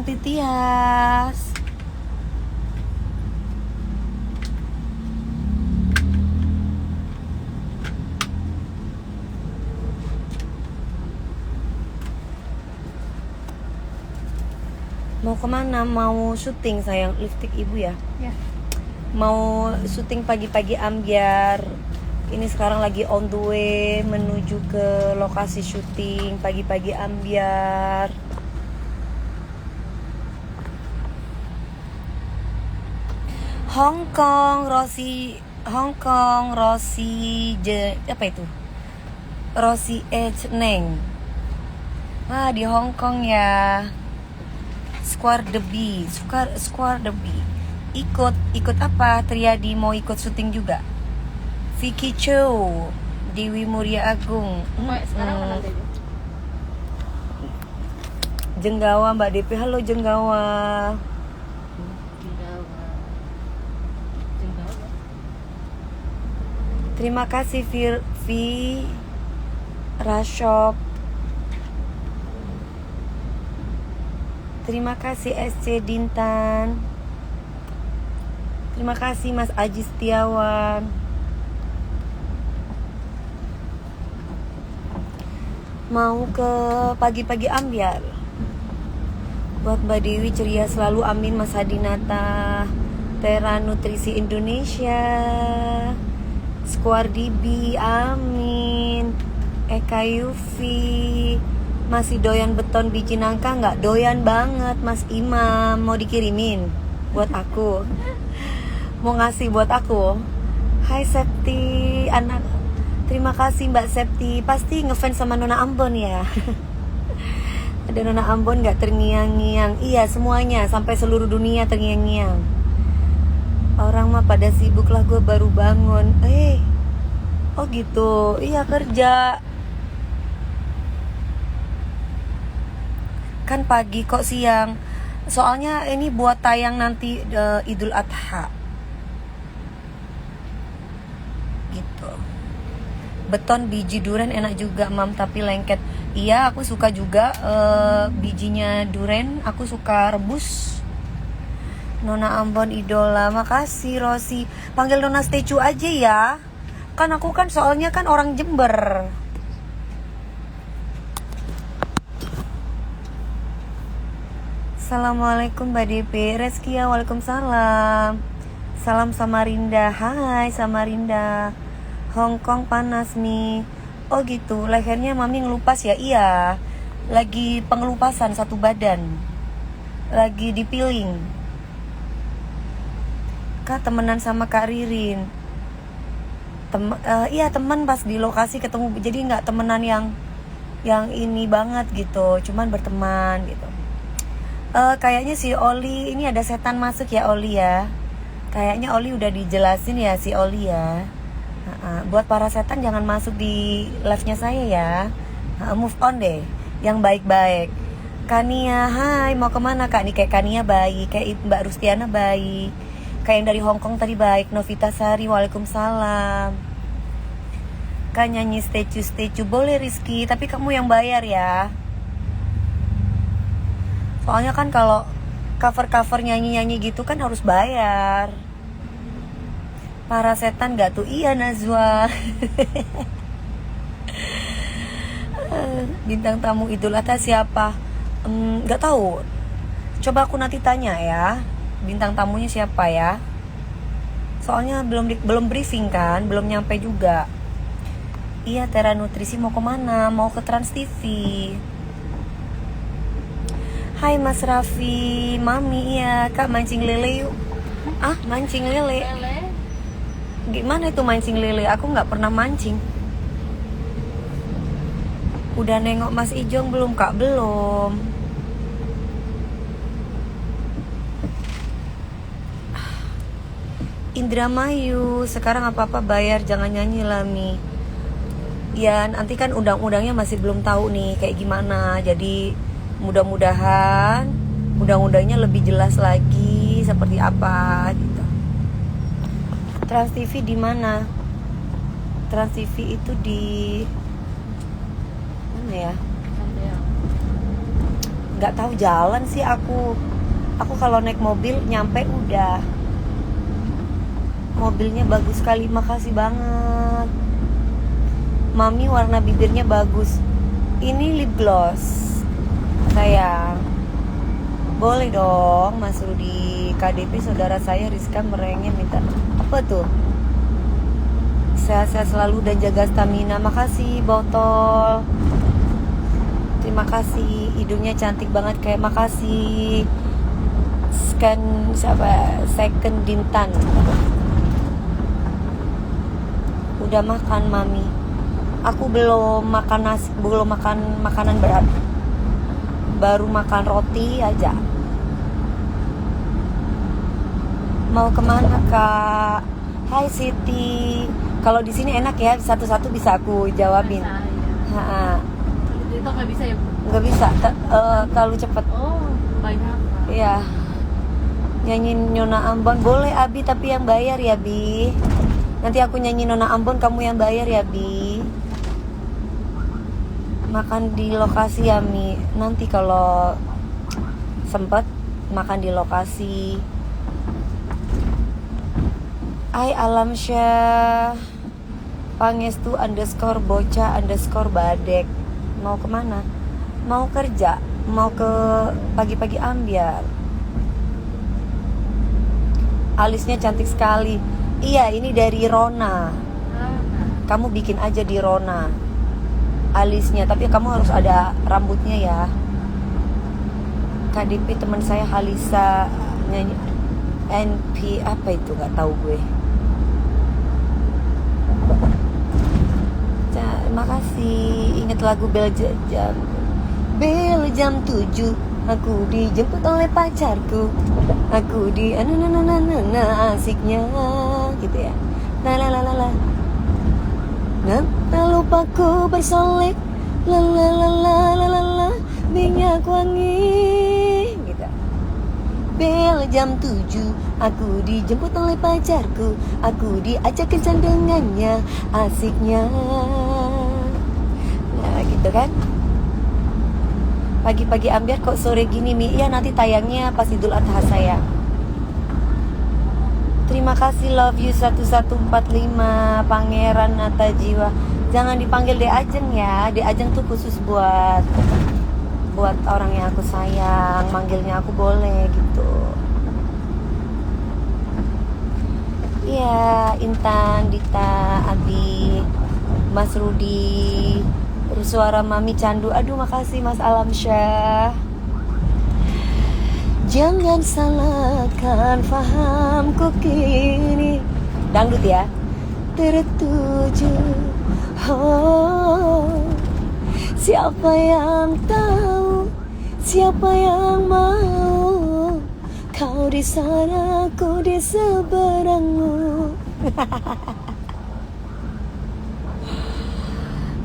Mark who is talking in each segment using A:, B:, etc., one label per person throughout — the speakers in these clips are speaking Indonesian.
A: Titias. Mau kemana? Mau syuting sayang, lipstick ibu ya?
B: Ya.
A: Mau syuting pagi-pagi ambiar. Ini sekarang lagi on the way menuju ke lokasi syuting pagi-pagi ambiar. Hong Kong, Rosie apa itu? Rosie H Neng. Di Hong Kong ya. Square the Bee. Ikut apa? Triadi mau ikut syuting juga. Vicky Chow, Dewi Muria Agung.
B: Sekarang mana aja?
A: Jenggawa Mbak DP. Halo Jenggawa. Terima kasih Vi Rashop. Terima kasih SC Dintan. Terima kasih Mas Aji Setiawan. Mau ke pagi-pagi ambiar. Buat Mbak Dewi ceria selalu, amin. Mas Hadinata, Tera Nutrisi Indonesia, Square DB, amin. Eka Yufi, masih doyan beton biji nangka nggak? Doyan banget Mas Imam. Mau dikirimin buat aku? Mau ngasih buat aku? Hai Septi, anak. Terima kasih Mbak Septi. Pasti ngefans sama Nona Ambon ya. Ada Nona Ambon nggak terngiang-ngiang? Iya semuanya, sampai seluruh dunia terngiang-ngiang. Orang mah pada sibuk lah, gue baru bangun. Oh gitu. Iya kerja. Kan pagi kok siang. Soalnya ini buat tayang nanti Idul Adha. Gitu. Beton biji duren enak juga Mam, tapi lengket. Iya aku suka juga bijinya duren. Aku suka rebus. Nona Ambon idola. Makasih Rosi. Panggil Nona Stecu aja ya. Kan aku kan soalnya kan orang Jember. Assalamualaikum Mbak DP. Reskia, waalaikumsalam. Salam Samarinda. Hai Samarinda. Hong Kong panas nih. Oh gitu, lehernya Mami ngelupas ya? Iya. Lagi pengelupasan satu badan. Lagi dipiling. Kak temenan sama Kak Ririn. Iya teman pas di lokasi ketemu. Jadi nggak temenan yang ini banget gitu. Cuman berteman gitu. Kayaknya si Oli ini ada setan masuk ya Oli ya. Kayaknya Oli udah dijelasin ya si Oli ya. Buat para setan jangan masuk di live-nya saya ya. Move on deh, yang baik-baik. Kania, hai mau kemana Kak? Nih kayak Kania baik, kayak Mbak Rustiana baik, kayak yang dari Hong Kong tadi baik. Novita Sari, waalaikumsalam. Kak nyanyi statue boleh Rizky, tapi kamu yang bayar ya. Soalnya kan kalau cover nyanyi-nyanyi gitu kan harus bayar. Para setan gak tuh? Iya Nazwa. Bintang tamu Idul Adha siapa? Gak tahu. Coba aku nanti tanya ya. Bintang tamunya siapa ya? Soalnya belum briefing kan, belum nyampe juga. Iya Tera Nutrisi mau kemana? Mau ke Trans TV. Hai Mas Raffi, Mami iya Kak mancing lele yuk. Mancing lele? Gimana itu mancing lele? Aku nggak pernah mancing. Udah nengok Mas Ijong belum Kak? Belum. Indramayu, sekarang apa-apa bayar, jangan nyanyi Lami. Ya nanti kan undang-undangnya masih belum tahu nih kayak gimana. Jadi mudah-mudahan undang-undangnya lebih jelas lagi seperti apa gitu. Trans TV di mana? Trans TV itu di mana ya? nggak tahu jalan sih aku kalau naik mobil nyampe udah. Mobilnya bagus sekali, makasih banget. Mami warna bibirnya bagus. Ini lip gloss sayang. Boleh dong Mas Rudi. KDP saudara saya Rizka merengek minta apa tuh? Sehat-sehat selalu dan jaga stamina. Makasih botol. Terima kasih. Hidungnya cantik banget kayak makasih. Scan siapa? Second Dintan. Udah makan mami. Aku belum makan nasi, belum makan makanan berat. Baru makan roti aja. Mau kemana kak? Hai Siti. Kalau di sini enak ya, satu-satu bisa aku jawabin.
B: Masa, ya. Itu nggak bisa ya Bu?
A: Nggak bisa, terlalu cepet.
B: Oh banyak.
A: Iya. Nyanyiin Nona Ambon boleh Abi, tapi yang bayar ya Bi. Nanti aku nyanyi Nona Ambon, kamu yang bayar ya Bi. Makan di lokasi ya Mi. Nanti kalau sempet makan di lokasi. Hai Alam Syah. Pangestu underscore bocah underscore badek. Mau kemana? Mau kerja? Mau ke pagi-pagi ambiar? Alisnya cantik sekali. Iya, ini dari Rona. Kamu bikin aja di Rona alisnya, tapi kamu harus ada rambutnya ya. KDP teman saya Halisa nyanyi NP apa itu, nggak tahu gue. Makasih. Ingat lagu bel jam 7 aku dijemput oleh pacarku, aku di asiknya gitu ya. La nah lupaku bersolek la minyak wangi gitu. Bel jam 7 aku dijemput oleh pacarku, aku diajak kencan dengannya, asiknya. Nah gitu kan. Pagi-pagi ambiar kok sore gini Mi. Iya nanti tayangnya pas Idul Adha sayang. Terima kasih love you 1145 Pangeran Nata Jiwa. Jangan dipanggil Dek Ajeng ya. Dek Ajeng tuh khusus buat orang yang aku sayang. Manggilnya aku boleh gitu. Iya, Intan, Dita, Abi, Mas Rudi, suara Mami Candu. Aduh makasih Mas Alam Syah. Jangan salahkan fahamku kini. Dangdut ya. Tertuju. Oh, siapa yang tahu, siapa yang mau, kau di sana, aku di seberangmu.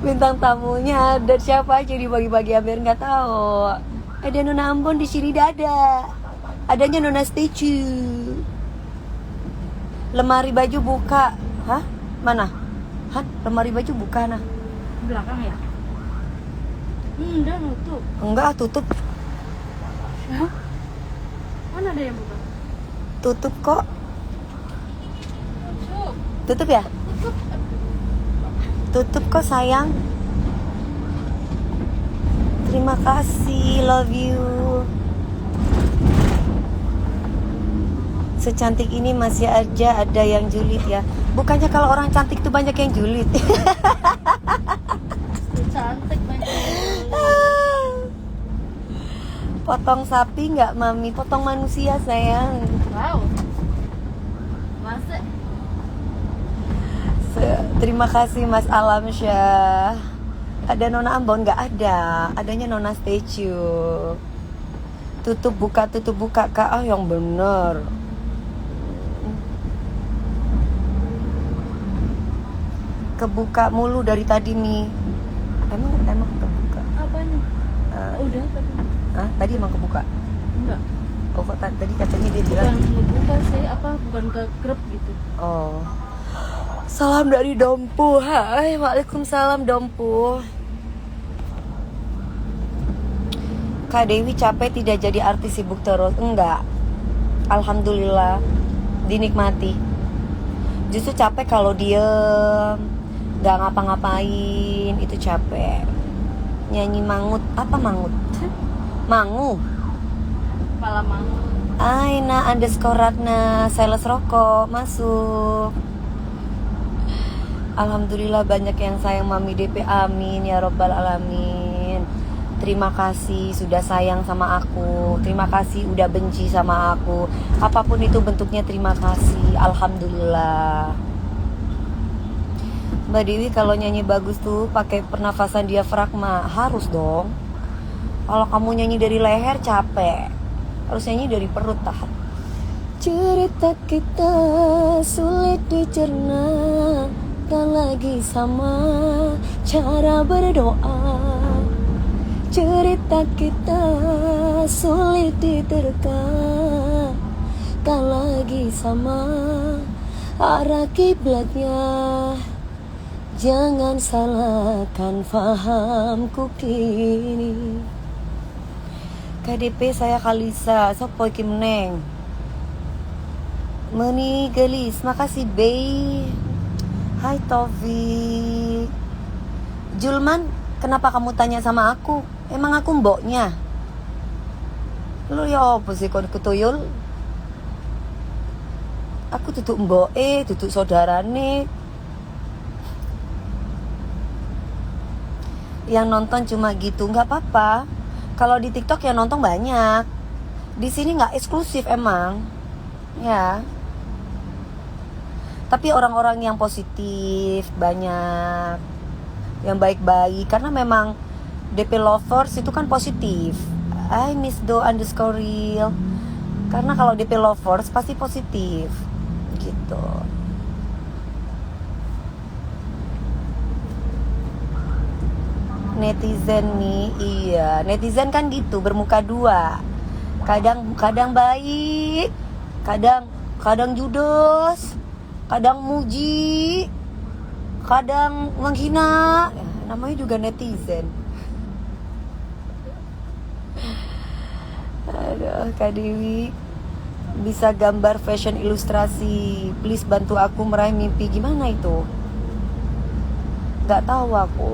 A: Bintang tamunya ada siapa aja di bagi-bagi hampir nggak tahu. Ada Nona Ambon di sini ada. Adanya Nona Statue. Lemari baju buka. Hah? Mana? Hah? Lemari baju buka nah.
B: Belakang ya? Udah nutup.
A: Enggak, tutup.
B: Hah? Mana ada yang buka?
A: Tutup kok.
B: Tutup.
A: Tutup ya?
B: Tutup.
A: Tutup kok sayang. Terima kasih, love you. Secantik ini masih aja ada yang julid ya. Bukannya kalau orang cantik tuh banyak yang julid.
B: Cantik banget.
A: Potong sapi nggak Mami? Potong manusia sayang.
B: Wow. Masa?
A: Terima kasih Mas Alam Syah. Ada Nona Ambon nggak ada? Adanya Nona Statue. Tutup buka kak. Ah yang bener. Kebuka mulu dari tadi nih. Emang kebuka.
B: Apanya? Udah tadi.
A: Tadi emang kebuka.
B: Enggak.
A: Oh kok tadi katanya dia bilang.
B: Bukan ngebuka sih, bukan ke grup gitu.
A: Oh. Salam dari Dompu. Hai, waalaikumsalam Dompu. Kak Dewi capek tidak jadi artis, sibuk terus? Enggak, alhamdulillah, dinikmati. Justru capek kalau diem, gak ngapa-ngapain, itu capek. Nyanyi mangut, apa mangut? Mangu.
B: Malam mau.
A: Aina underscore Ratna, sales rokok, masuk. Alhamdulillah banyak yang sayang Mami DP, amin ya robbal alamin. Terima kasih sudah sayang sama aku. Terima kasih udah benci sama aku. Apapun itu bentuknya, terima kasih. Alhamdulillah. Mbak Dewi kalau nyanyi bagus tuh pakai pernafasan diafragma. Harus dong. Kalau kamu nyanyi dari leher capek. Harus nyanyi dari perut, tahan. Cerita kita sulit dicerna, tak lagi sama cara berdoa. Cerita kita sulit diterka, tak lagi sama arah kiblatnya. Jangan salahkan fahamku kini. KDP saya Kalisa, sopo iki meneng. Meni gelis, makasih Bey. Hai Taufik. Julman, kenapa kamu tanya sama aku? Emang aku mboknya? Lu ya apa sih kon ketuyul? Aku tutuk mbok, tutuk saudarane. Yang nonton cuma gitu, nggak apa-apa. Kalau di TikTok yang nonton banyak. Di sini nggak eksklusif emang, ya. Tapi orang-orang yang positif banyak, yang baik-baik. Karena memang DP lovers itu kan positif. I miss do underscore real. Karena kalau DP lovers pasti positif, gitu. Netizen nih, iya, netizen kan gitu, bermuka dua. Kadang baik, kadang judes, kadang muji, kadang menghina. Ya, namanya juga netizen. Aduh, Kak Dewi bisa gambar fashion ilustrasi, please bantu aku meraih mimpi. Gimana itu? Gak tahu aku.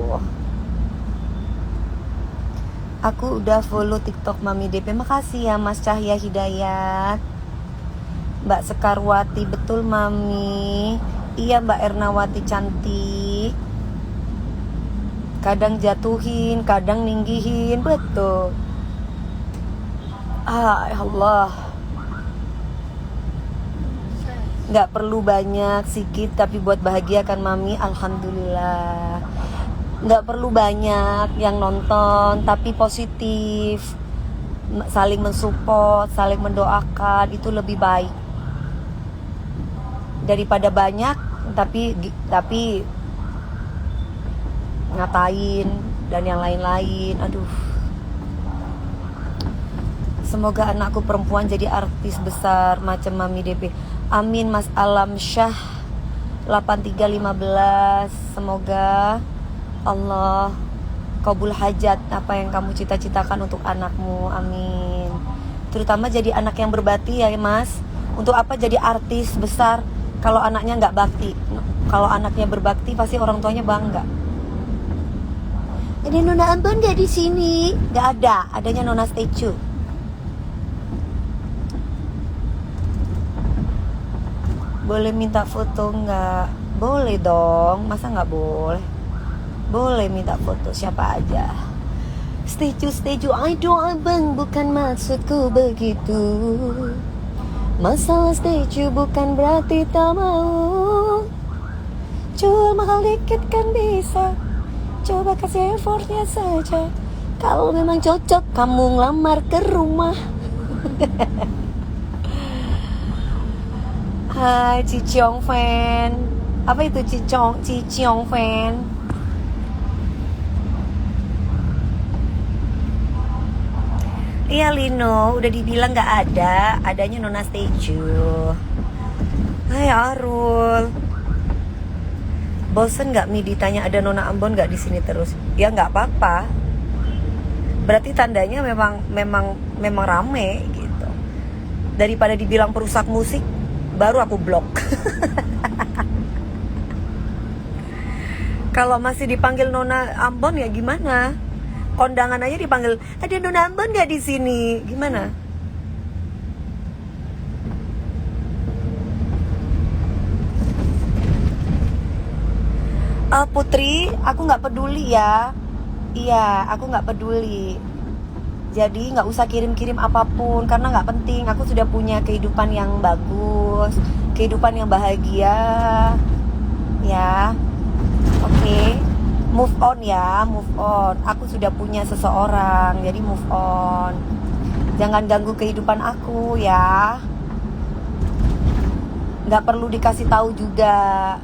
A: Aku udah follow TikTok Mami DP. Makasih ya Mas Cahya Hidayat. Mbak Sekarwati, betul Mami. Iya Mbak Ernawati cantik. Kadang jatuhin, kadang ninggihin, betul. Ah, ya Allah. Gak perlu banyak, sedikit tapi buat bahagia kan Mami. Alhamdulillah. Gak perlu banyak yang nonton, tapi positif, saling mensupport, saling mendoakan, itu lebih baik daripada banyak tapi ngatain dan yang lain-lain. Aduh. Semoga anakku perempuan jadi artis besar macam Mami DP. Amin Mas Alam Syah 8315. Semoga Allah kabul hajat apa yang kamu cita-citakan untuk anakmu, amin. Terutama jadi anak yang berbakti ya Mas. Untuk apa jadi artis besar kalau anaknya nggak bakti? Kalau anaknya berbakti pasti orang tuanya bangga. Ada Nona Ambon nggak di sini? Nggak ada, adanya Nona Statue. Boleh minta foto nggak? Boleh dong, masa nggak boleh? Boleh minta foto siapa aja. Statue, aduh abang, bukan maksudku begitu. Masalah statue bukan berarti tak mau. Jual mahal dikit kan bisa. Coba kasih effortnya saja. Kalau memang cocok kamu ngelamar ke rumah. Hai Ciciong fan. Apa itu Ciciong fan? Iya Lino, udah dibilang gak ada, adanya Nona Statue. Hai Arul. Bosen gak Mi ditanya ada Nona Ambon gak di sini terus? Ya gak apa-apa. berarti tandanya memang rame gitu. Daripada dibilang perusak musik, baru aku blok. Kalau masih dipanggil Nona Ambon ya gimana? Kondangan aja dipanggil, ada Nona Ambon nggak di sini? Gimana? Putri, aku nggak peduli ya. Iya, aku nggak peduli. Jadi nggak usah kirim-kirim apapun karena nggak penting. Aku sudah punya kehidupan yang bagus, kehidupan yang bahagia. Ya. Oke, move on ya, move on. Aku sudah punya seseorang, jadi move on. Jangan ganggu kehidupan aku ya. Nggak perlu dikasih tahu juga,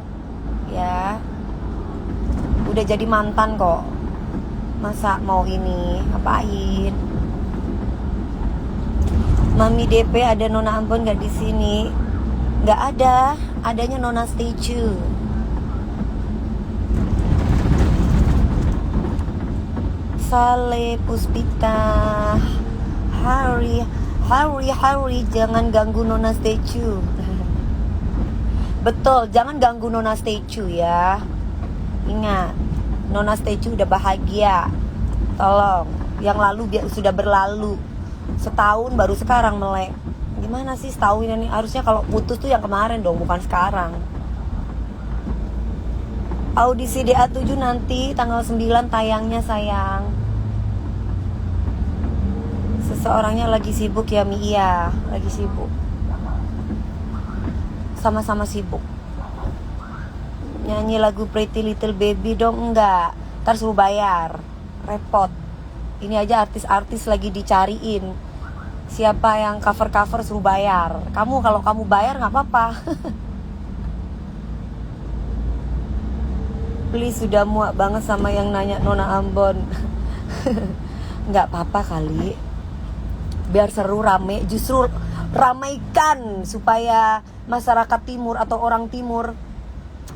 A: ya. Udah jadi mantan kok. Masa mau ini ngapain? Mami DP ada Nona Ambon nggak di sini? Nggak ada, adanya Nona Statue. Saleh Puspita, Hari, jangan ganggu Nona Statue. Betul, jangan ganggu Nona Statue ya. Ingat, Nona Statue udah bahagia. Tolong, yang lalu sudah berlalu. Setahun baru sekarang melek. Gimana sih setahun ini? Harusnya kalau putus tuh yang kemarin dong, bukan sekarang. Audisi DA7 nanti tanggal 9 tayangnya sayang. Seseorangnya lagi sibuk ya Mi? Iya, lagi sibuk. Sama-sama sibuk. Nyanyi lagu Pretty Little Baby dong? Enggak, ntar suruh bayar. Repot. Ini aja artis-artis lagi dicariin. Siapa yang cover-cover suruh bayar. Kalau kamu bayar gak apa-apa. Please, sudah muak banget sama yang nanya Nona Ambon. Nggak apa-apa kali. Biar seru, rame. Justru ramaikan supaya masyarakat timur atau orang timur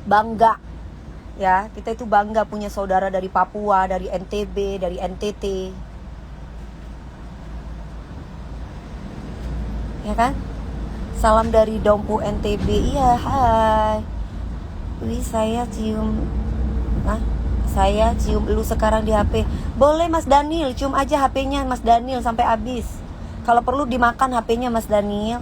A: bangga. Ya, kita itu bangga punya saudara dari Papua, dari NTB, dari NTT. Ya kan? Salam dari Dompu NTB. Iya, hai. Wih, saya cium lu sekarang di HP. Boleh Mas Daniel, cium aja HP-nya Mas Daniel sampai habis. Kalau perlu dimakan HP-nya Mas Daniel.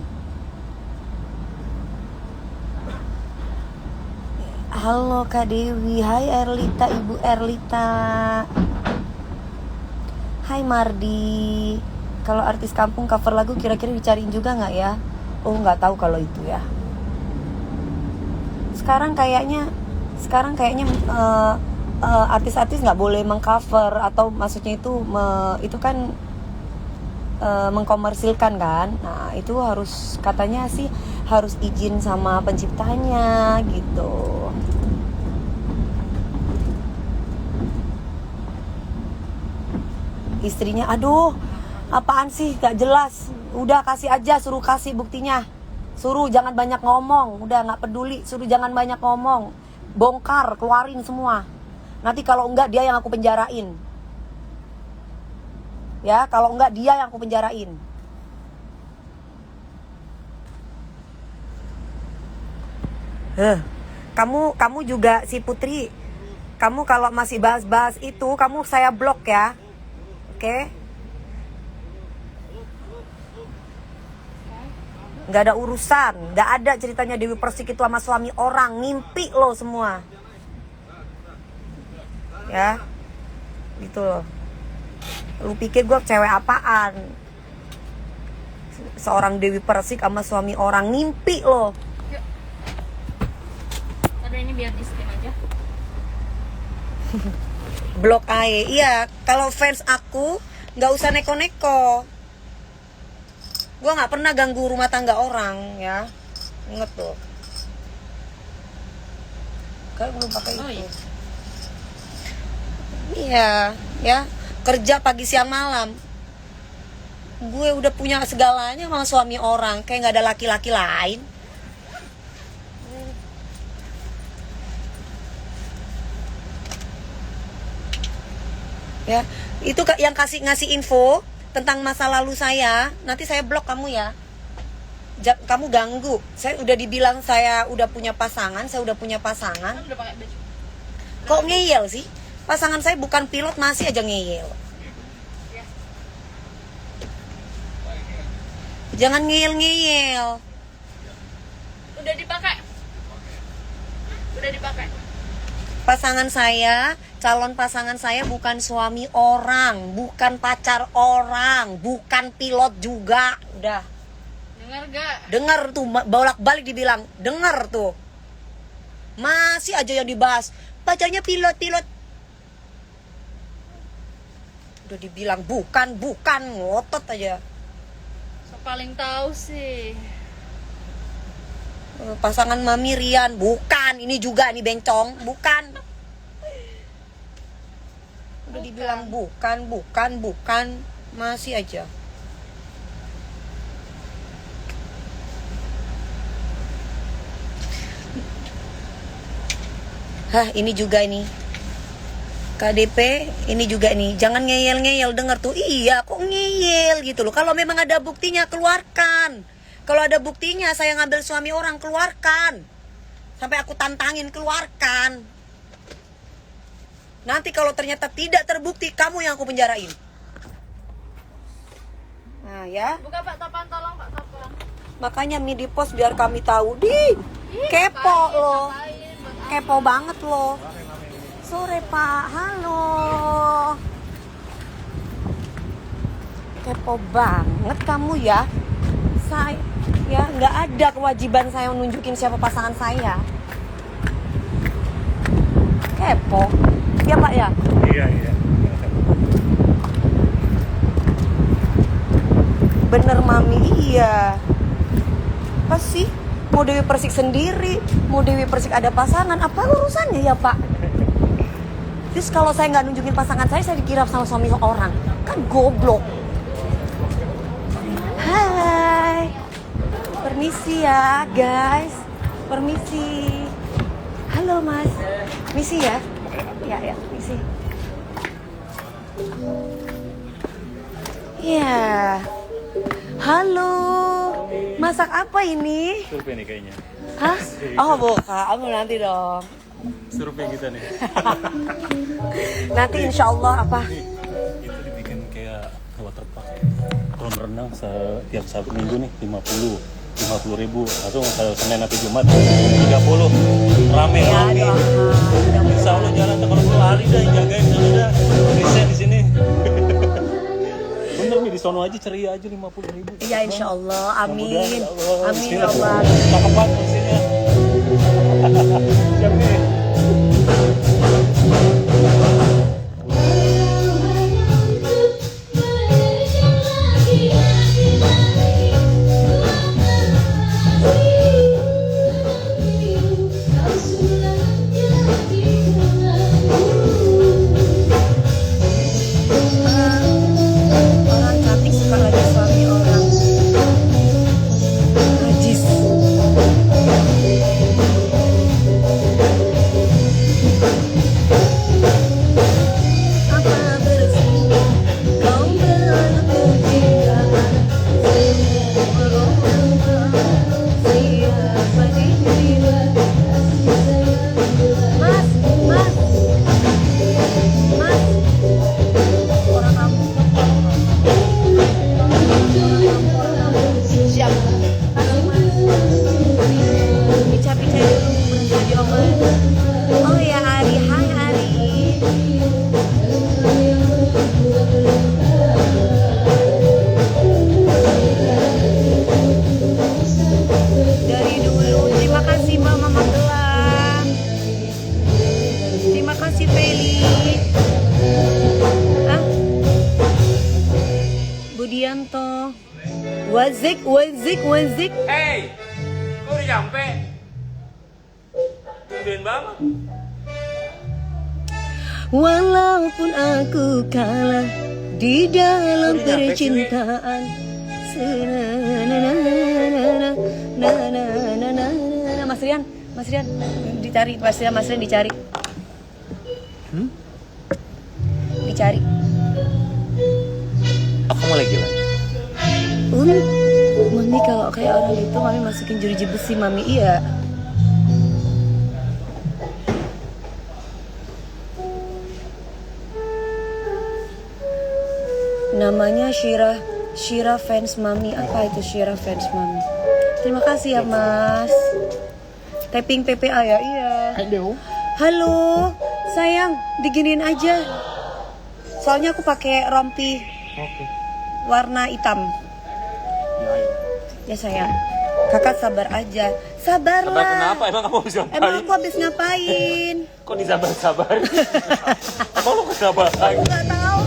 A: Halo Kak Dewi, hai Erlita, Ibu Erlita. Hai Mardi. Kalau artis kampung cover lagu kira-kira dicariin juga nggak ya? Oh, nggak tahu kalau itu ya. Sekarang kayaknya artis-artis nggak boleh mengcover, atau maksudnya itu kan mengkomersilkan kan. Nah itu harus, katanya sih harus izin sama penciptanya gitu. Istrinya, aduh apaan sih gak jelas. Udah kasih aja, suruh kasih buktinya. Suruh jangan banyak ngomong. Udah gak peduli, suruh jangan banyak ngomong. Bongkar, keluarin semua. Nanti kalau enggak dia yang aku penjarain. Ya, kalau enggak dia yang aku penjarain. Kamu juga si Putri. Kamu kalau masih bahas-bahas itu, kamu saya blok ya. Oke? Nggak ada urusan, nggak ada ceritanya Dewi Persik itu sama suami orang. Ngimpi lo semua. Ya, gitu loh. Lu pikir gue cewek apaan? Seorang Dewi Persik sama suami orang, ngimpi lo.
B: Ada ini biar di skin aja.
A: Blok aja. Iya, kalau fans aku nggak usah neko-neko. Gue nggak pernah ganggu rumah tangga orang ya, inget tuh. Kan belum pakai itu. Iya, ya kerja pagi siang malam. Gue udah punya segalanya sama suami orang, kayak nggak ada laki-laki lain. Ya, itu yang ngasih info tentang masa lalu saya, nanti saya blok kamu ya. Kamu ganggu. Saya udah dibilang saya udah punya pasangan,
B: Kan udah pakai baju.
A: Kok ngeyel sih? Pasangan saya bukan pilot masih aja ngeyel. Jangan ngeyel-ngeyel.
B: Udah dipakai.
A: Pasangan saya, calon pasangan saya bukan suami orang, bukan pacar orang, bukan pilot juga. Udah.
B: Dengar gak?
A: Dengar tuh, bolak-balik dibilang, dengar tuh. Masih aja yang dibahas. Pacarnya pilot. Udah dibilang bukan, ngotot aja.
B: So paling tahu sih.
A: Pasangan Mami Rian, bukan. Ini juga nih bencong, bukan. Udah dibilang bukan. Masih aja. Hah, ini juga ini. KDP, ini juga nih. Jangan ngeyel-ngeyel, denger tuh. Iya, kok ngeyel gitu loh. Kalau memang ada buktinya, keluarkan. Kalau ada buktinya, saya ngambil suami orang, keluarkan. Sampai aku tantangin, keluarkan. Nanti kalau ternyata tidak terbukti, kamu yang aku penjarain. Nah ya.
B: Buka Pak Topan, tolong Pak Topan.
A: Makanya midi post biar kami tahu. Kepo loh. Kepo banget loh. Sore Pak, halo. Kepo banget kamu ya. Saya ya nggak ada kewajiban saya nunjukin siapa pasangan saya. Kepo. Ya Pak ya?
C: Iya.
A: Bener Mami, iya. Apa sih? Mau Dewi Persik sendiri, mau Dewi Persik ada pasangan, apa urusannya ya Pak? Terus kalau saya nggak nunjukin pasangan saya dikira sama suami orang. Kan goblok. Hai. Permisi ya guys. Permisi. Halo Mas. Misi ya? Ya, misi. Ya. Halo. Masak apa ini?
C: Survei nih kayaknya.
A: Hah? Oh bukan, nanti dong.
C: Survei kita nih.
A: Nanti insya Allah apa?
C: Itu dibikin kayak waterpark. Kolam renang setiap Sabtu Minggu nih 50.000 atau kalau Senin atau Jumat 30 rame. Insya Allah jalan kalau lu Ali dah yang jagain sana dah. Riset di sini. Bener nih di sono aja ceria aja 50.000.
A: Iya insya Allah, amin.
C: Mudah-mudahan,
A: Amin ya Allah.
C: Cakepan mesinnya. Siap nih.
A: Orang cantik suka lagi suami orang. Najis. Apa bersih kau berketinggalan siapa dirimu? Mas, orang kampung. Siap. Pica-pica dulu berasa diomongin. Oh ya Ari, hai Ari. Dari dulu, terima kasih Mbak Mama Gelang. Terima kasih Feli. Ah, Budianto. Wazik.
D: Hei, kok udah nyampe? Tumben banget.
A: Walaupun aku kalah di dalam percintaan. Mas Rian dicari, Mas Rian dicari. Dicari. Mami kalau kayak orang itu Mami masukin jeruji besi Mami, iya. Namanya Shira fans Mami. Apa itu Shira fans Mami? Terima kasih ya Mas. Tapping PPA ya, iya. Halo, sayang, diginiin aja. Soalnya aku pakai rompi warna hitam. Ya sayang, kakak sabar aja. Sabarlah.
D: Sabar kenapa? Emang kamu habis ngapain?
A: Emang aku habis ngapain?
D: Kok disabar-sabar? Emang lu kesabaran?
A: Aku nggak tahu.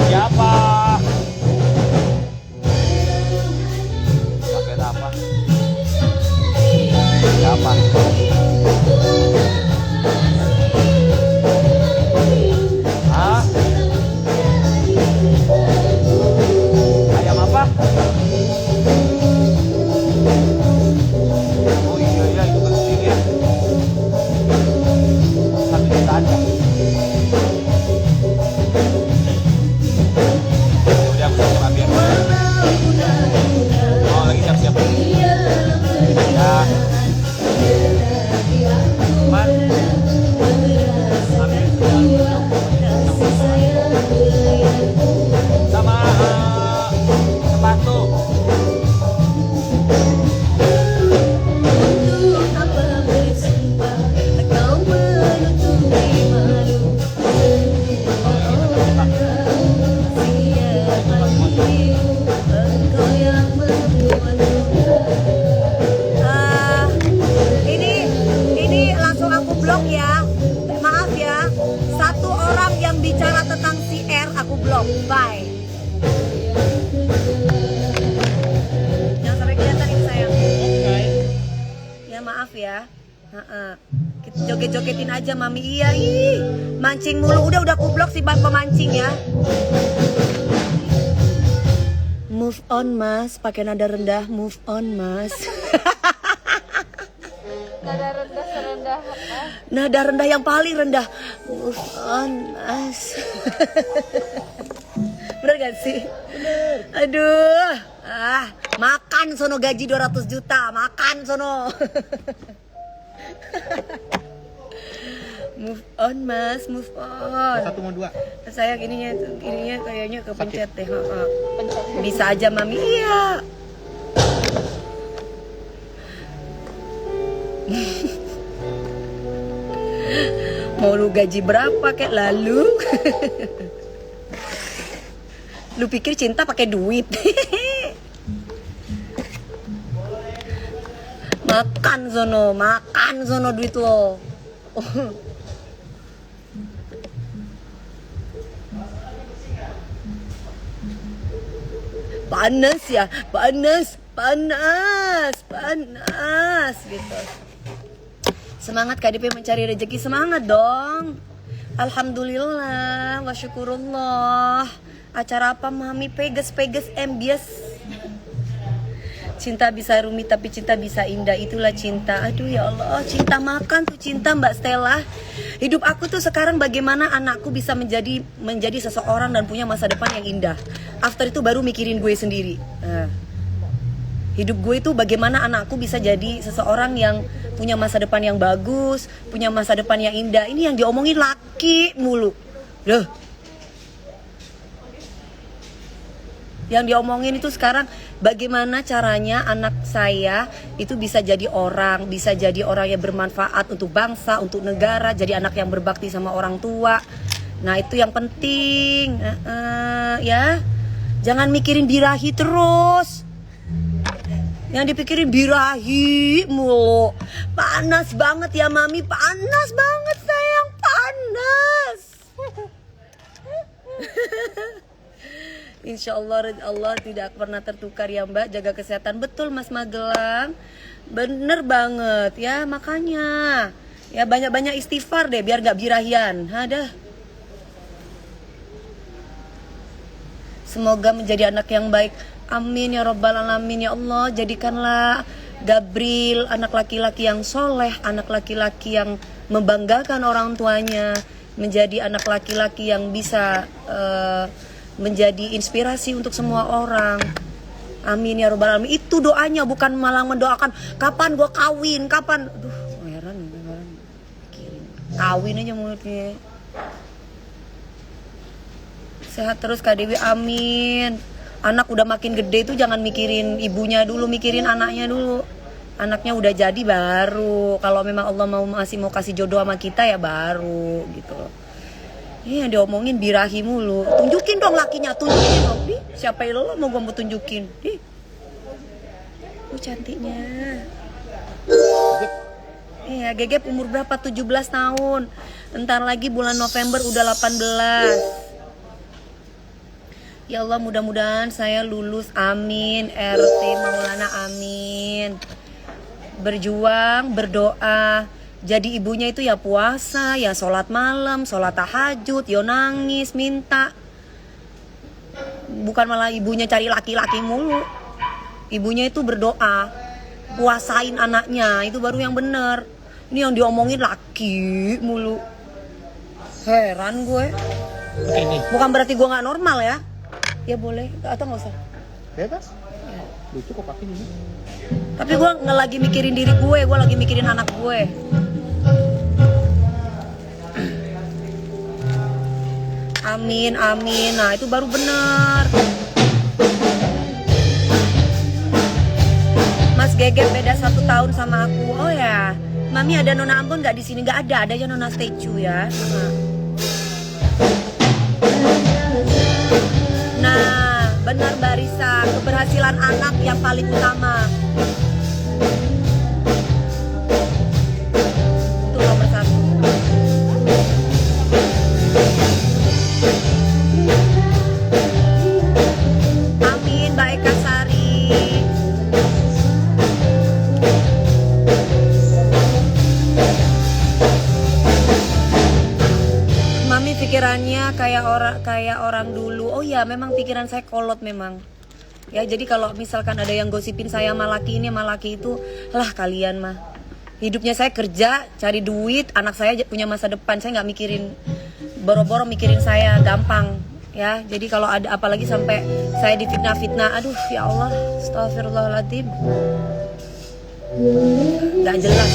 D: Siapa? Pakai apa? Siapa? Hah? Ayam apa? Oh iya itu penting ya. 1 juta aja. Udah aku siap biar. Oh lagi siap-siap. Ya. Man. Sama sepatu.
A: Ini langsung aku blok ya. Maaf ya. Satu orang yang bicara tentang si R aku blok. Bye. Jangan sampai kelihatan ini sayang. Ya maaf ya. Kita joget-jogetin aja Mami. Iya, mancing mulu. Udah aku blok si pemancing ya. Move on Mas, pakai nada rendah. Move on Mas.
B: Nada rendah serendah apa?
A: Nada rendah yang paling rendah. Move on Mas. Bener gak sih? Bener. Aduh. Makan sono gaji 200 juta. Makan sono. Move on Mas, move on.
E: 1 mau 2.
A: Sayang ininya kayaknya kepencet deh. Bisa aja Mami. Iya. Mau lu gaji berapa kek lalu? Lu pikir cinta pakai duit? Makan sono duit lo. Panas ya, panas gitu. Semangat KDP mencari rezeki, semangat dong. Alhamdulillah, wa syukurullah. Acara apa Mami? Peges MBS. Cinta bisa rumit tapi cinta bisa indah, itulah cinta. Aduh ya Allah, cinta makan tuh cinta Mbak Stella. Hidup aku tuh sekarang bagaimana anakku bisa menjadi seseorang dan punya masa depan yang indah. After itu baru mikirin gue sendiri. Hidup gue itu bagaimana anakku bisa jadi seseorang yang punya masa depan yang bagus, punya masa depan yang indah. Ini yang diomongin laki mulu. Loh. Yang diomongin itu sekarang bagaimana caranya anak saya itu bisa jadi orang yang bermanfaat untuk bangsa, untuk negara, jadi anak yang berbakti sama orang tua. Nah itu yang penting, ya. Jangan mikirin birahi terus. Yang dipikirin birahi mulu. Panas banget ya Mami, panas banget sayang, panas. Insya Allah tidak pernah tertukar ya Mbak. Jaga kesehatan, betul Mas Magelang. Bener banget ya, makanya ya banyak-banyak istighfar deh biar gak birahian. Ada. Semoga menjadi anak yang baik. Amin ya Rabbal Alamin. Ya Allah, jadikanlah Gabriel anak laki-laki yang soleh, anak laki-laki yang membanggakan orang tuanya, menjadi anak laki-laki yang bisa menjadi inspirasi untuk semua orang. Amin ya robbal alamin. Itu doanya, bukan malah mendoakan kapan gue kawin, kapan. Aduh, heran. Kawin aja mulutnya. Sehat terus Kak Dewi, amin. Anak udah makin gede tuh jangan mikirin ibunya dulu, mikirin anaknya dulu. Anaknya udah jadi baru. Kalau memang Allah mau kasih jodoh sama kita ya baru gitu loh. Iya diomongin birahi mulu. Tunjukin dong lakinya, tunjukin dong. Di, siapa yang lo mau gue tunjukin? Di. Cantiknya. Iya, Gegep umur berapa? 17 tahun. Entar lagi bulan November udah 18. Ya Allah, mudah-mudahan saya lulus, amin. RT Maulana, amin. Berjuang, berdoa. Jadi ibunya itu ya puasa, ya sholat malam, sholat tahajud, ya nangis, minta. Bukan malah ibunya cari laki-laki mulu. Ibunya itu berdoa, puasain anaknya, itu baru yang bener. Ini yang diomongin laki mulu. Heran gue.
D: Oke nih.
A: Bukan berarti gue gak normal ya. Ya boleh, atau gak usah?
D: Bebas.
A: Ya.
D: Lucu kok pakai ini.
A: Tapi gue nggak lagi mikirin diri gue lagi mikirin anak gue. Amin, amin. Nah itu baru bener. Mas Gegep beda 1 tahun sama aku. Oh ya, Mami ada Nona Ambon nggak di sini? Nggak ada, adanya Nona Statue ya. Nah, benar Mbak Risa, keberhasilan anak yang paling utama. Itu nomor 1. Amin, Mbak Eka Sari. Mami pikirannya kayak orang dulu. Oh ya, memang pikiran saya kolot memang. Ya, jadi kalau misalkan ada yang gosipin saya sama laki ini sama laki itu, lah kalian mah. Hidupnya saya kerja, cari duit, anak saya punya masa depan. Saya nggak mikirin boro-boro mikirin saya, gampang. Ya, jadi kalau ada apalagi sampai saya difitnah-fitnah, aduh ya Allah, astagfirullahaladzim. Nggak jelas.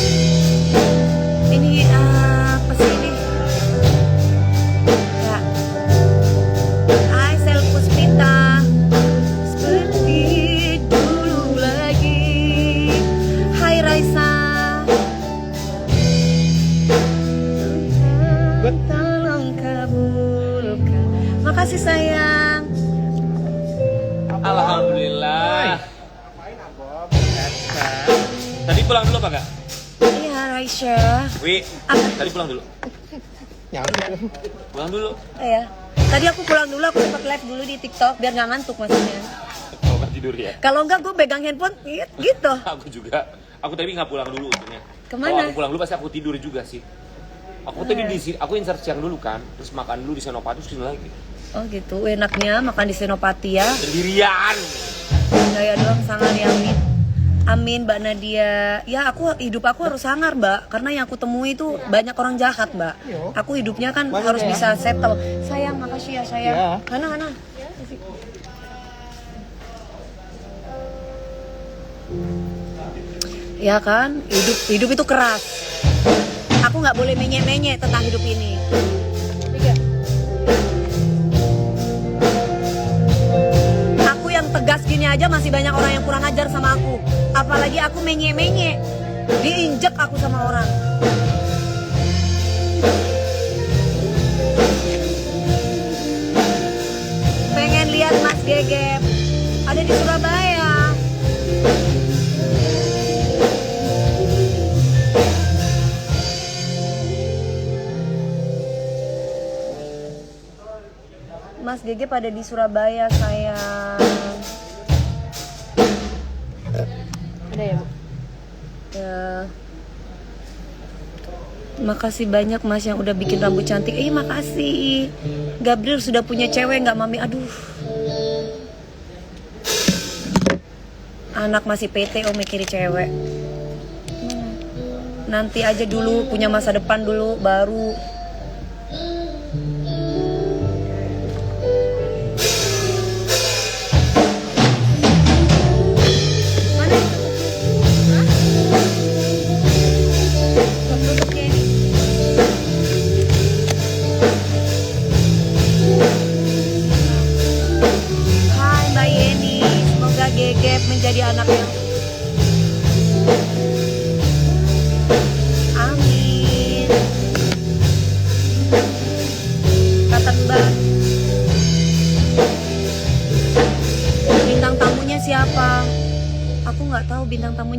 A: Ini apa sih ini? Ya. Hai Sel Puspita. Seperti dulu lagi. Hai Raisa. Tolong kabulkan. Makasih sayang.
D: Alhamdulillah. Tadi pulang dulu apa enggak?
A: Iya Raisa.
D: Wi,
A: Apa?
D: tadi pulang dulu. Pulang dulu.
A: Iya. Tadi aku pulang dulu, aku sempat live dulu di TikTok biar nggak ngantuk maksudnya.
D: Kalau nggak tidur ya.
A: Kalau enggak gue pegang handphone gitu.
D: Aku juga. Aku tadi nggak pulang dulu untungnya.
A: Kemana?
D: Kalau aku pulang dulu pasti aku tidur juga sih. Aku tadi di sini, aku insert siang dulu kan, terus makan dulu di Senopati terus sini lagi.
A: Oh gitu, enaknya makan di Senopati ya.
D: Sendirian.
A: Saya doang sangar ya Amin. Amin Mbak Nadia. Ya hidup aku harus sangar Mbak, karena yang aku temui itu banyak orang jahat Mbak. Aku hidupnya kan harus bisa settle. Sayang, makasih ya sayang. Mana? Ya kan, hidup itu keras. Aku nggak boleh menye-menye tentang hidup ini. Aku yang tegas gini aja masih banyak orang yang kurang ajar sama aku. Apalagi aku menye-menye, diinjek aku sama orang. Pengen lihat Mas Gegep, ada di Surabaya. Mas Gegep ada di Surabaya sayang.
B: Ada ya Bu?
A: Ya. Makasih banyak Mas yang udah bikin rambut cantik. Makasih. Gabriel sudah punya cewek nggak Mami? Aduh. Anak masih PT mikirin cewek. Nanti aja dulu, punya masa depan dulu baru.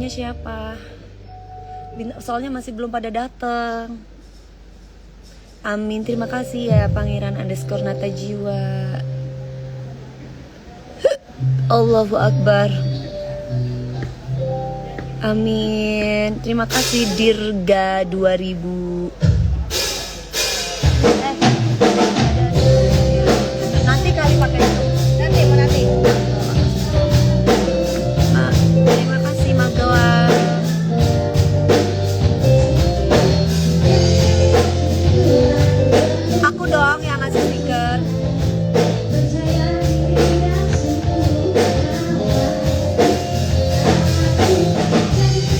A: bintangnya siapa? Soalnya masih belum pada datang. Amin, terima kasih ya Pangeran _ Nata Jiwa. Allahu Akbar. Amin. Terima kasih Dirga 2000. Nanti kali pakai itu. Nanti. Terima kasih Magelang. Aku dong yang ngasih stiker.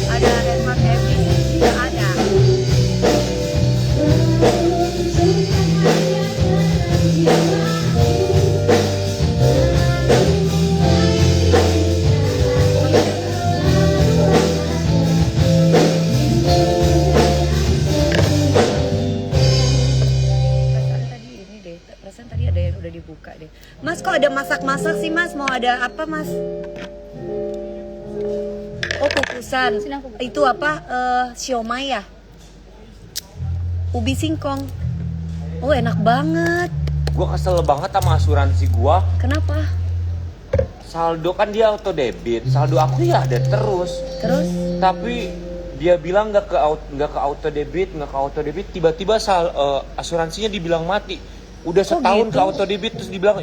A: Ada Edward Evis juga ada. Perasaan tadi ada yang udah dibuka deh. Mas kok ada masak-masak sih Mas? Mau ada apa Mas? Oh kukusan.
B: Sini aku buka.
A: Itu apa? Siomay ya? Ubi singkong. Oh enak banget.
D: Gue kesel banget sama asuransi gue.
A: Kenapa?
D: Saldo kan dia auto debit, saldo aku ya ada terus.
A: Terus?
D: Tapi dia bilang nggak ke auto debit, tiba-tiba asuransinya dibilang mati. Udah setahun
A: gitu?
D: ke auto debit terus dibilang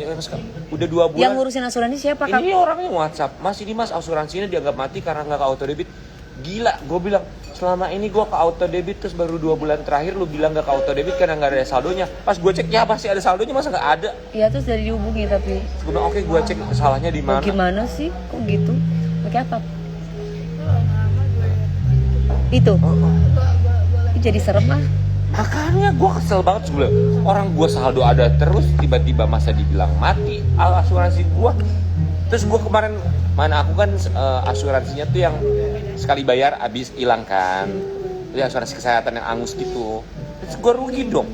D: udah 2 bulan.
A: Yang ngurusin asuransi siapa Kak?
D: Ini orangnya WhatsApp, Mas ini Mas asuransinya dianggap mati karena nggak ke auto debit. Gila, gue bilang selama ini gue ke auto debit terus baru 2 bulan terakhir lu bilang nggak ke auto debit karena nggak ada saldonya. Pas gue cek ya pasti ada saldonya, masa nggak ada?
A: Iya terus dari dihubungi tapi.
D: Gue bilang oke, gue cek salahnya di mana.
A: Gimana sih? Kok gitu? Pakai apa? Itu. Jadi serem ah.
D: Makanya gue kesel banget sebenernya. Orang gue saldo ada terus, tiba-tiba masa dibilang mati asuransi gue. Terus gue kemarin, mana aku kan asuransinya tuh yang sekali bayar abis hilang kan. Itu asuransi kesehatan yang angus gitu. Terus gue rugi dong.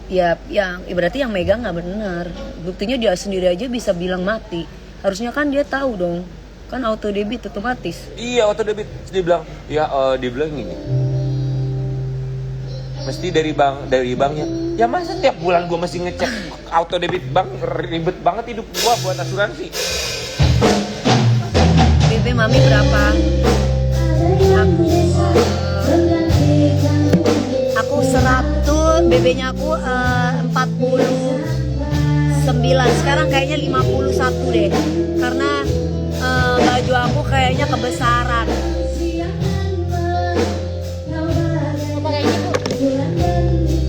A: Ya, yang berarti yang megang nggak benar. Buktinya dia sendiri aja bisa bilang mati. Harusnya kan dia tahu dong. Kan auto debit otomatis.
D: Iya auto debit. Terus dia bilang, dia bilang gini. Mesti dari banknya. Ya masa tiap bulan gue mesti ngecek auto debit bank, ribet banget hidup gue buat asuransi.
A: BP Mami berapa? Aku 100, BB-nya aku 49. Sekarang kayaknya 51 deh. Karena baju aku kayaknya kebesaran.
B: Mau pakai ini Bu?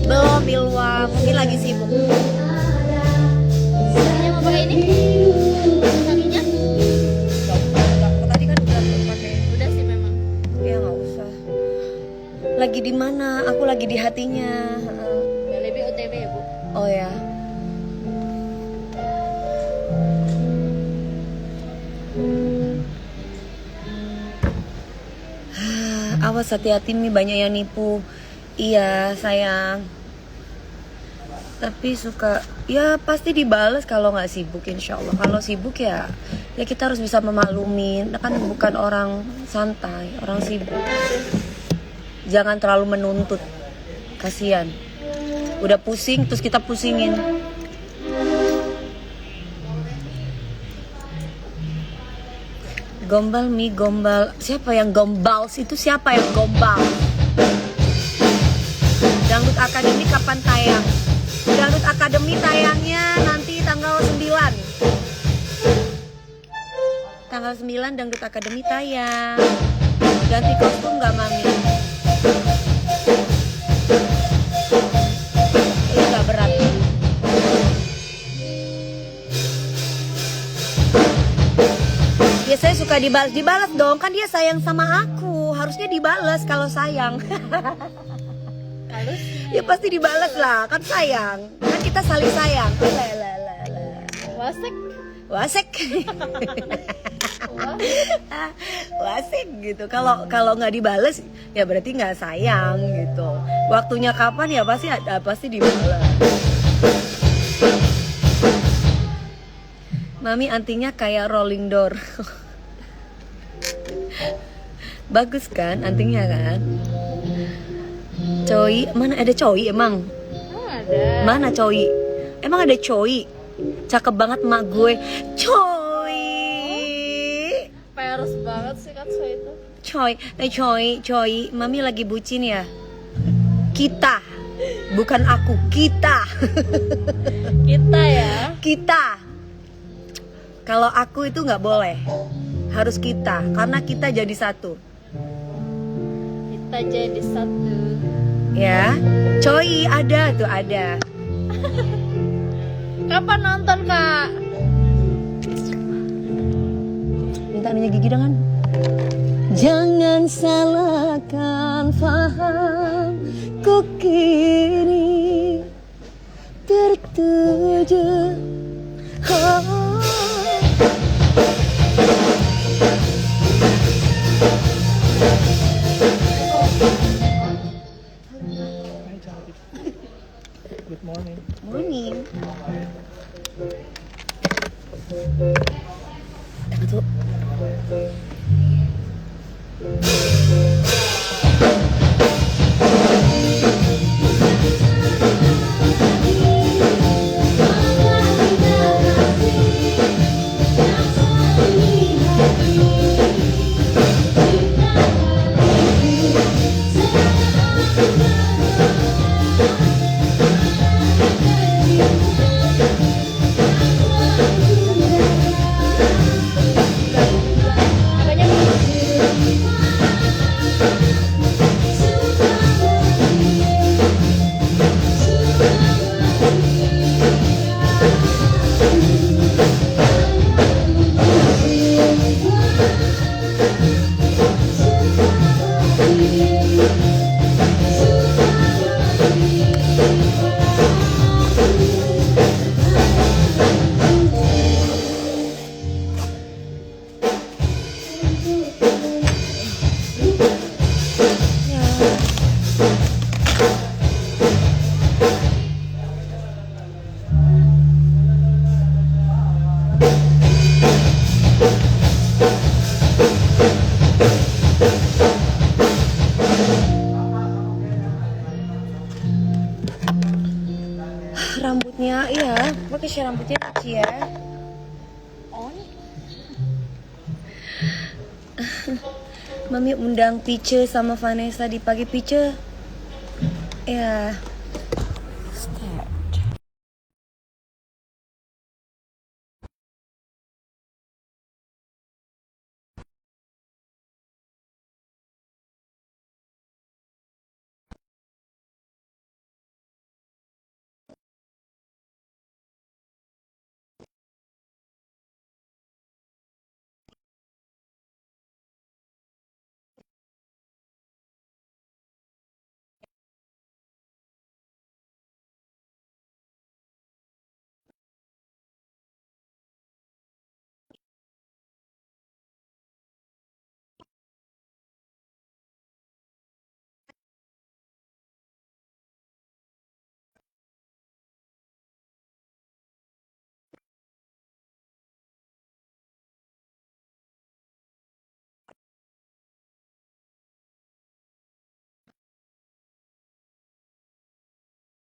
A: Belum Ilwa, mungkin lagi sibuk.
B: Kakinya mau pakai ini? Kakinya?
A: Tadi kan udah pakai.
B: Udah sih memang.
A: Ya nggak usah. Lagi di mana? Aku lagi di hatinya.
B: Lebih OTW ya Bu.
A: Oh ya. Awas hati-hati nih, banyak yang nipu. Iya sayang. Tapi suka, ya pasti dibales kalau nggak sibuk insya Allah. Kalau sibuk ya kita harus bisa memaklumin. Kan bukan orang santai, orang sibuk. Jangan terlalu menuntut, kasihan. Udah pusing terus kita pusingin. Gombal mi gombal. Siapa yang gombal? Itu siapa yang gombal? Dangdut Akademi kapan tayang? Dangdut Akademi tayangnya nanti tanggal 9. Tanggal 9 Dangdut Akademi tayang. Ganti kostum gak Mami? Ini gak berat. Biasanya suka dibalas dong, kan dia sayang sama aku. Harusnya dibalas kalau sayang.
B: Halusnya.
A: Ya pasti dibalas lah, kan sayang. Kan kita saling sayang.
B: Wasek.
A: Wasek. Wasek gitu. Kalau nggak dibalas ya berarti nggak sayang gitu. Waktunya kapan ya pasti dibalas. Mami antingnya kayak rolling door. Bagus kan antingnya kan? Coy, mana ada coy emang?
B: Oh, ada.
A: Mana coy? Emang ada coy? Cakep banget mak gue. Coy.
B: Peres banget sih Katsu itu.
A: Coy, mami lagi bucin ya. Kita, bukan aku, kita.
B: Kita ya.
A: Kita. Kalau aku itu nggak boleh, harus kita, karena kita jadi satu.
B: Kita jadi satu.
A: Ya, coy ada tuh ada.
B: Kapan nonton Kak?
A: Minta nanya Gigi dengan. Jangan salahkan faham, ku kini tertuju. Oh.
E: Good morning.
A: Morning. Apa tuh?
B: Apanya Bu?
A: Rambutnya, iya, pakai share rambutnya Cici ya.
B: Oh nih.
A: Mami undang Pice sama Vanessa di pagi Pice. Ya,